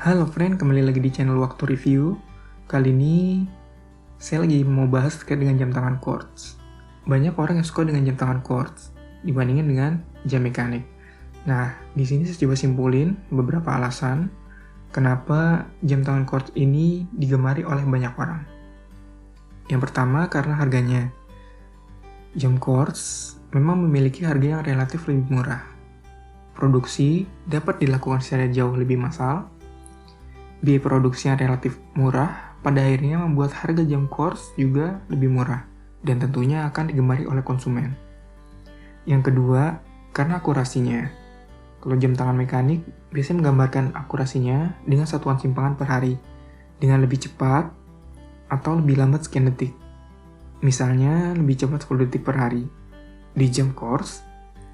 Halo friend, kembali lagi di channel Waktu Review. Kali ini saya lagi mau bahas terkait dengan jam tangan quartz. Banyak orang yang suka dengan jam tangan quartz dibandingin dengan jam mekanik. Nah, di sini saya coba simpulin beberapa alasan kenapa jam tangan quartz ini digemari oleh banyak orang. Yang pertama karena harganya. Jam quartz memang memiliki harga yang relatif lebih murah. Produksi dapat dilakukan secara jauh lebih massal. Biaya produksi yang relatif murah pada akhirnya membuat harga jam quartz juga lebih murah dan tentunya akan digemari oleh konsumen. Yang kedua, karena akurasinya. Kalau jam tangan mekanik biasanya menggambarkan akurasinya dengan satuan simpangan per hari dengan lebih cepat atau lebih lambat sekian detik. Misalnya lebih cepat 10 detik per hari. Di jam quartz,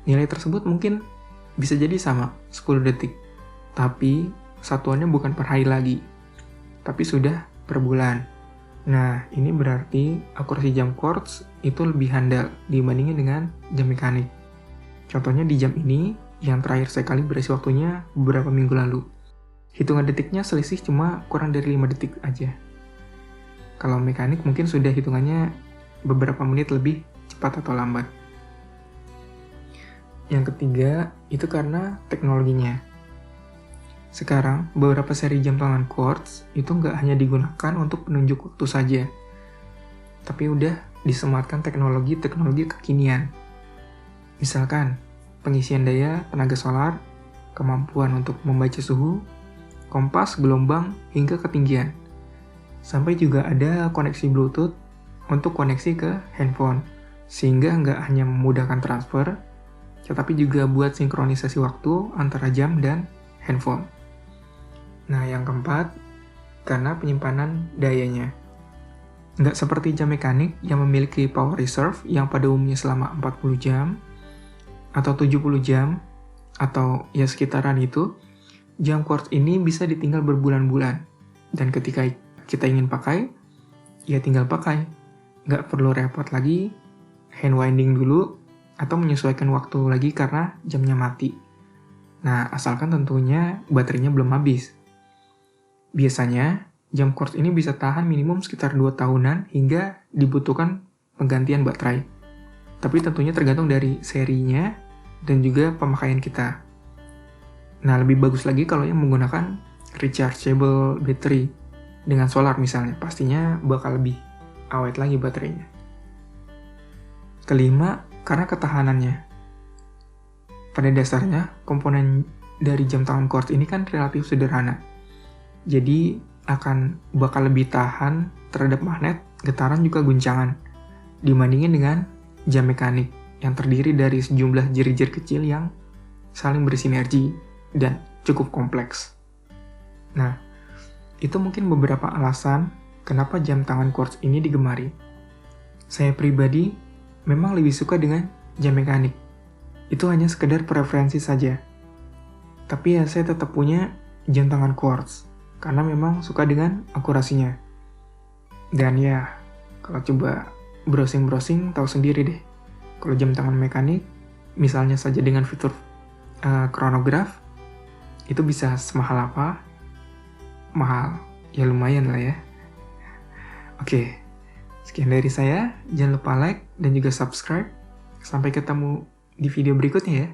nilai tersebut mungkin bisa jadi sama 10 detik, tapi satuannya bukan per hari lagi, tapi sudah per bulan. Nah, ini berarti akurasi jam quartz itu lebih handal dibandingin dengan jam mekanik. Contohnya di jam ini, yang terakhir saya kalibrasi waktunya beberapa minggu lalu. Hitungan detiknya selisih cuma kurang dari 5 detik aja. Kalau mekanik mungkin sudah hitungannya beberapa menit lebih cepat atau lambat. Yang ketiga, itu karena teknologinya. Sekarang, beberapa seri jam tangan quartz itu nggak hanya digunakan untuk penunjuk waktu saja, tapi udah disematkan teknologi kekinian. Misalkan, pengisian daya tenaga solar, kemampuan untuk membaca suhu, kompas, gelombang, hingga ketinggian. Sampai juga ada koneksi Bluetooth untuk koneksi ke handphone, sehingga nggak hanya memudahkan transfer, tetapi juga buat sinkronisasi waktu antara jam dan handphone. Nah, yang keempat, karena penyimpanan dayanya. Nggak seperti jam mekanik yang memiliki power reserve yang pada umumnya selama 40 jam, atau 70 jam, atau ya sekitaran itu, jam quartz ini bisa ditinggal berbulan-bulan. Dan ketika kita ingin pakai, ya tinggal pakai. Nggak perlu repot lagi, hand winding dulu, atau menyesuaikan waktu lagi karena jamnya mati. Nah, asalkan tentunya baterainya belum habis. Biasanya, jam quartz ini bisa tahan minimum sekitar 2 tahunan hingga dibutuhkan penggantian baterai. Tapi tentunya tergantung dari serinya dan juga pemakaian kita. Nah, lebih bagus lagi kalau yang menggunakan rechargeable battery dengan solar misalnya. Pastinya bakal lebih awet lagi baterainya. Kelima, karena ketahanannya. Pada dasarnya, komponen dari jam tangan quartz ini kan relatif sederhana. Jadi akan bakal lebih tahan terhadap magnet, getaran juga guncangan dibandingin dengan jam mekanik yang terdiri dari sejumlah jeri-jeri kecil yang saling bersinergi dan cukup kompleks. Nah, itu mungkin beberapa alasan kenapa jam tangan quartz ini digemari. Saya pribadi memang lebih suka dengan jam mekanik. Itu hanya sekedar preferensi saja. Tapi ya saya tetap punya jam tangan quartz karena memang suka dengan akurasinya. Dan ya, kalau coba browsing-browsing tahu sendiri deh. Kalau jam tangan mekanik, misalnya saja dengan fitur chronograph, itu bisa semahal apa? Mahal, ya lumayan lah ya. Oke, sekian dari saya. Jangan lupa like dan juga subscribe. Sampai ketemu di video berikutnya ya.